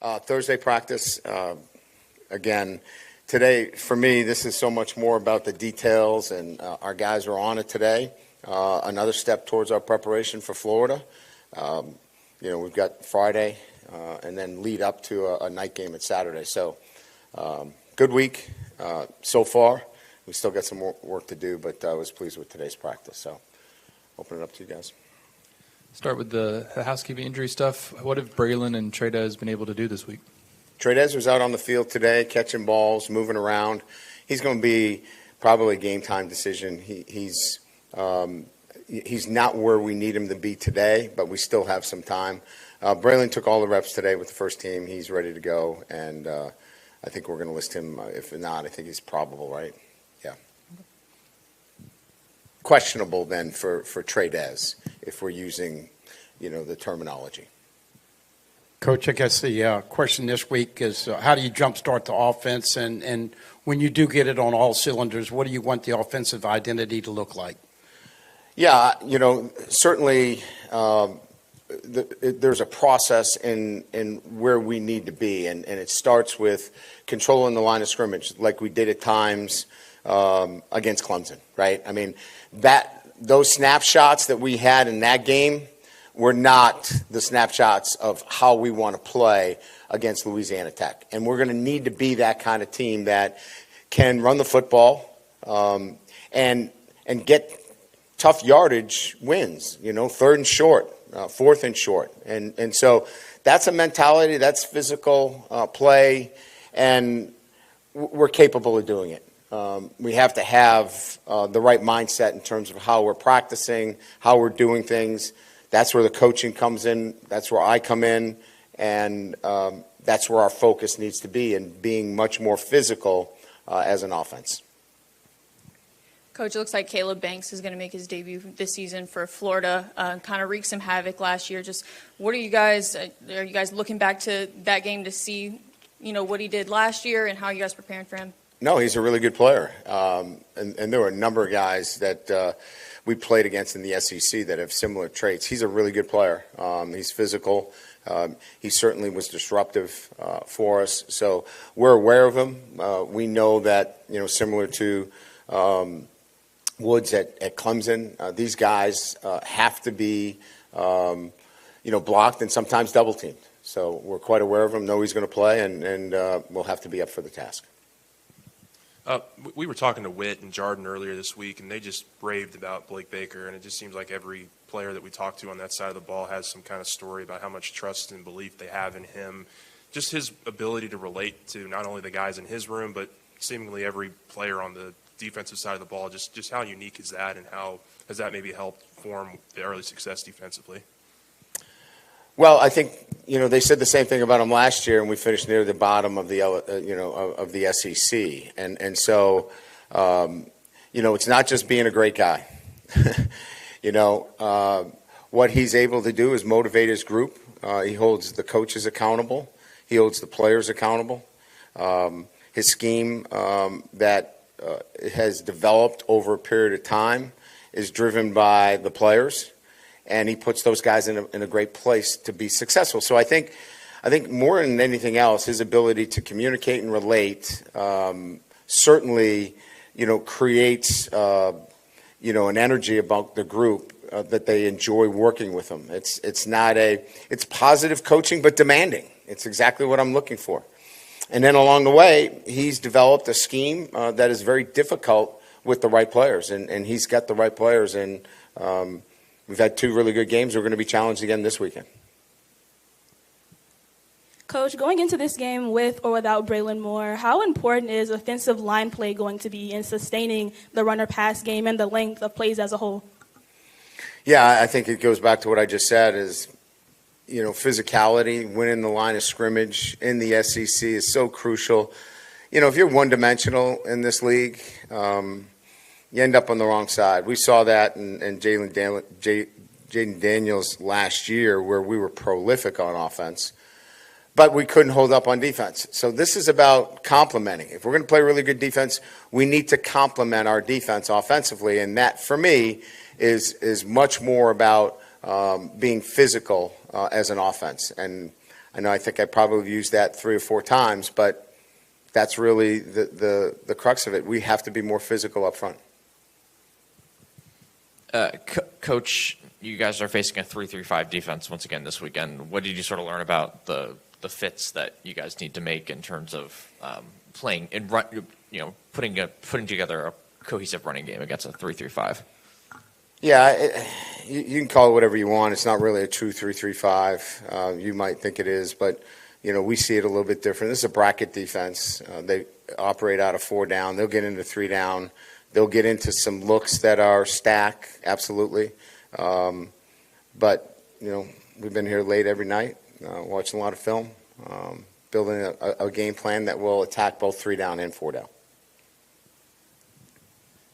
Thursday practice, again, today, for me, this is so much more about the details, and our guys are on it today. Another step towards our preparation for Florida. We've got Friday and then lead up to a night game at Saturday. So good week so far. We still got some more work to do, but I was pleased with today's practice. So open it up to you guys. Start with the housekeeping injury stuff. What have Braylon and Trey'Dez been able to do this week? Trey'Dez was out on the field today, catching balls, moving around. He's going to be probably a game-time decision. He's not where we need him to be today, but we still have some time. Braylon took all the reps today with the first team. He's ready to go, and I think we're going to list him. If not, I think he's probable, right? Yeah. Questionable then for Trey'Dez if we're using, the terminology. Coach, I guess the question this week is how do you jumpstart the offense, and when you do get it on all cylinders, what do you want the offensive identity to look like? Yeah, certainly there's a process in where we need to be, and it starts with controlling the line of scrimmage like we did at times against Clemson, right? I mean, those snapshots that we had in that game were not the snapshots of how we want to play against Louisiana Tech. And we're going to need to be that kind of team that can run the football and get tough yardage wins, third and short, fourth and short. And so that's a mentality, that's physical play, and we're capable of doing it. We have to have the right mindset in terms of how we're practicing, how we're doing things. That's where the coaching comes in. That's where I come in. And that's where our focus needs to be, and being much more physical as an offense. Coach, it looks like Caleb Banks is going to make his debut this season for Florida. Kind of wreaked some havoc last year. Just what are you guys looking back to that game to see, what he did last year, and how are you guys preparing for him? No, he's a really good player. And there were a number of guys that we played against in the SEC that have similar traits. He's a really good player. He's physical. He certainly was disruptive for us. So we're aware of him. We know that, similar to Woods at Clemson, these guys have to be, blocked and sometimes double teamed. So we're quite aware of him, know he's going to play, and we'll have to be up for the task. We were talking to Witt and Jarden earlier this week, and they just raved about Blake Baker, and it just seems like every player that we talk to on that side of the ball has some kind of story about how much trust and belief they have in him. Just his ability to relate to not only the guys in his room, but seemingly every player on the defensive side of the ball. Just how unique is that, and how has that maybe helped form the early success defensively? Well, I think they said the same thing about him last year, and we finished near the bottom of the of the SEC, and so it's not just being a great guy. What he's able to do is motivate his group. He holds the coaches accountable. He holds the players accountable. His scheme that has developed over a period of time is driven by the players. And he puts those guys in a great place to be successful. So I think more than anything else, his ability to communicate and relate certainly, creates, an energy about the group that they enjoy working with him. It's positive coaching, but demanding. It's exactly what I'm looking for. And then along the way, he's developed a scheme that is very difficult with the right players, and he's got the right players, and we've had two really good games. We're going to be challenged again this weekend. Coach, going into this game with or without Braylon Moore, how important is offensive line play going to be in sustaining the runner-pass game and the length of plays as a whole? Yeah, I think it goes back to what I just said is, physicality, winning the line of scrimmage in the SEC is so crucial. If you're one-dimensional in this league, you end up on the wrong side. We saw that in Jaden Daniels last year, where we were prolific on offense, but we couldn't hold up on defense. So this is about complementing. If we're going to play really good defense, we need to complement our defense offensively, and that, for me, is much more about being physical as an offense. And I think I probably used that 3 or 4 times, but that's really the crux of it. We have to be more physical up front. Coach, you guys are facing a 3-3-5 defense once again this weekend. What did you sort of learn about the fits that you guys need to make in terms of playing and putting together a cohesive running game against a 3-3-5? Yeah, you can call it whatever you want. It's not really a true 3-3-5. You might think it is, but we see it a little bit different. This is a bracket defense. They operate out of 4 down. They'll get into 3 down. They'll get into some looks that are stack, absolutely. But we've been here late every night, watching a lot of film, building a game plan that will attack both 3 down and 4 down.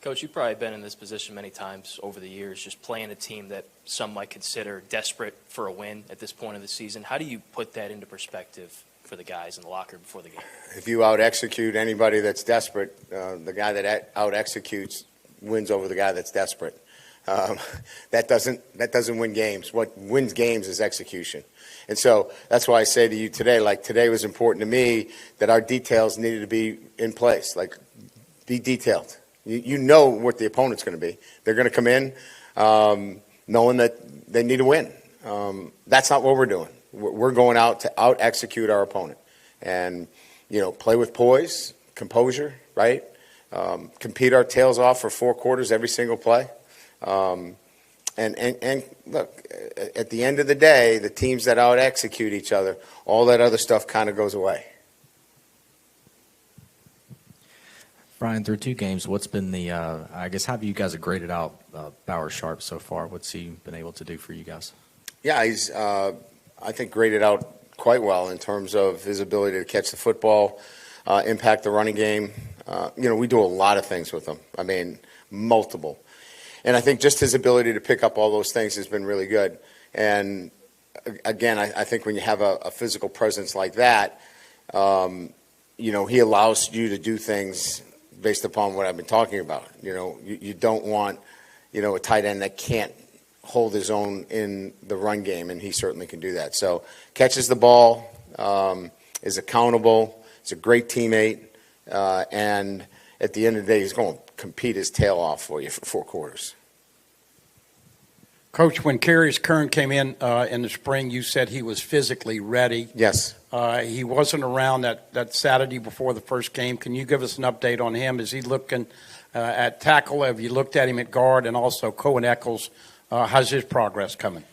Coach, you've probably been in this position many times over the years, just playing a team that some might consider desperate for a win at this point of the season. How do you put that into perspective for the guys in the locker before the game? If you out-execute anybody that's desperate, the guy that out-executes wins over the guy that's desperate. That doesn't win games. What wins games is execution. And so that's why I say to you today, like today was important to me that our details needed to be in place. Like, be detailed. You know what the opponent's going to be. They're going to come in knowing that they need to win. That's not what we're doing. We're going out to out-execute our opponent and, play with poise, composure, right? Compete our tails off for 4 quarters every single play. And look, at the end of the day, the teams that out-execute each other, all that other stuff kind of goes away. Brian, through 2 games, what's been the, how have you guys graded out Bauer Sharp so far? What's he been able to do for you guys? Yeah, he's, I think, graded out quite well in terms of his ability to catch the football, impact the running game. We do a lot of things with him. I mean, multiple. And I think just his ability to pick up all those things has been really good. And, again, I think when you have a physical presence like that, he allows you to do things based upon what I've been talking about. You don't want, a tight end that can't hold his own in the run game, and he certainly can do that. So catches the ball, is accountable, is a great teammate, and at the end of the day, he's going to compete his tail off for you for 4 quarters. Coach, when Carius Kern came in the spring, you said he was physically ready. Yes. He wasn't around that Saturday before the first game. Can you give us an update on him? Is he looking at tackle? Have you looked at him at guard? And also Cohen Eccles, how's his progress coming?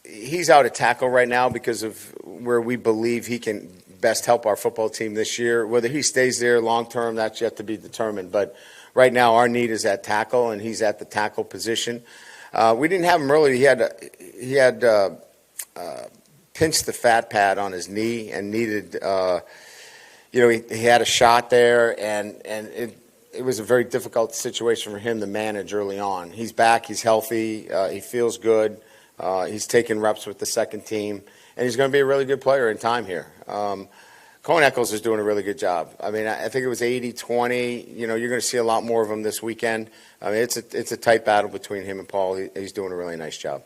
He's out at tackle right now because of where we believe he can best help our football team this year. Whether he stays there long term, that's yet to be determined. But right now our need is at tackle, and he's at the tackle position. We didn't have him early. He had pinched the fat pad on his knee and needed, he had a shot there, and it was a very difficult situation for him to manage early on. He's back. He's healthy. He feels good. He's taking reps with the second team, and he's going to be a really good player in time here. Cohen Eccles is doing a really good job. I mean, I think it was 80-20. You're going to see a lot more of him this weekend. I mean, it's a tight battle between him and Paul. He's doing a really nice job.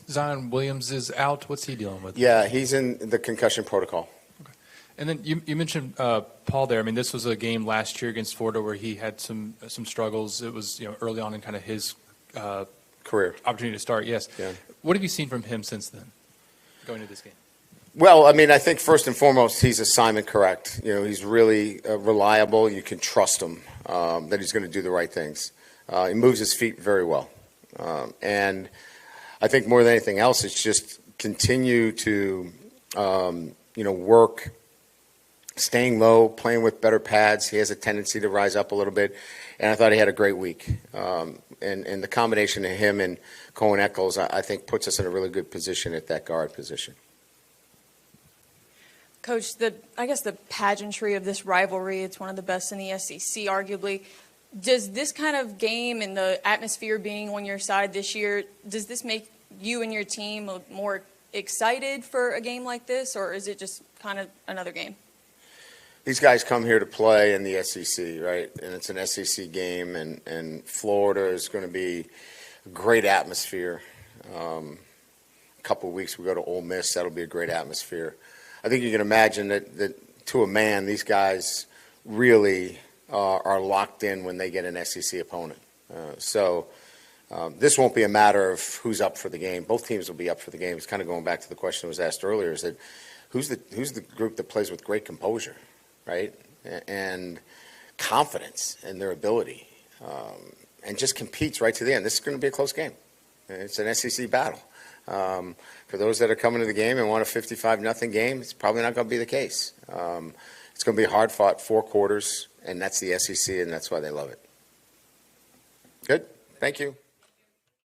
Zion Williams is out. What's he dealing with? Yeah, he's in the concussion protocol. Okay. And then you mentioned Paul there. I mean, this was a game last year against Florida where he had some struggles. It was early on in kind of his Career opportunity to start. Yes. Yeah. What have you seen from him since then, going into this game? Well, I mean, I think first and foremost, he's assignment correct. He's really reliable. You can trust him that he's going to do the right things. He moves his feet very well. And I think more than anything else, it's just continue to, work, staying low, playing with better pads. He has a tendency to rise up a little bit. And I thought he had a great week. And the combination of him and Cohen Eccles, I think, puts us in a really good position at that guard position. Coach, I guess the pageantry of this rivalry, it's one of the best in the SEC, arguably. Does this kind of game and the atmosphere being on your side this year, does this make you and your team more excited for a game like this, or is it just kind of another game? These guys come here to play in the SEC, right? And it's an SEC game, and Florida is going to be a great atmosphere. couple of weeks we go to Ole Miss. That'll be a great atmosphere. I think you can imagine that to a man, these guys really are locked in when they get an SEC opponent. This won't be a matter of who's up for the game. Both teams will be up for the game. It's kind of going back to the question that was asked earlier, is that who's the group that plays with great composure, right? And confidence in their ability, and just competes right to the end. This is going to be a close game. It's an SEC battle. For those that are coming to the game and want a 55-0 game, it's probably not going to be the case. It's going to be hard fought 4 quarters, and that's the SEC, and that's why they love it. Good. Thank you.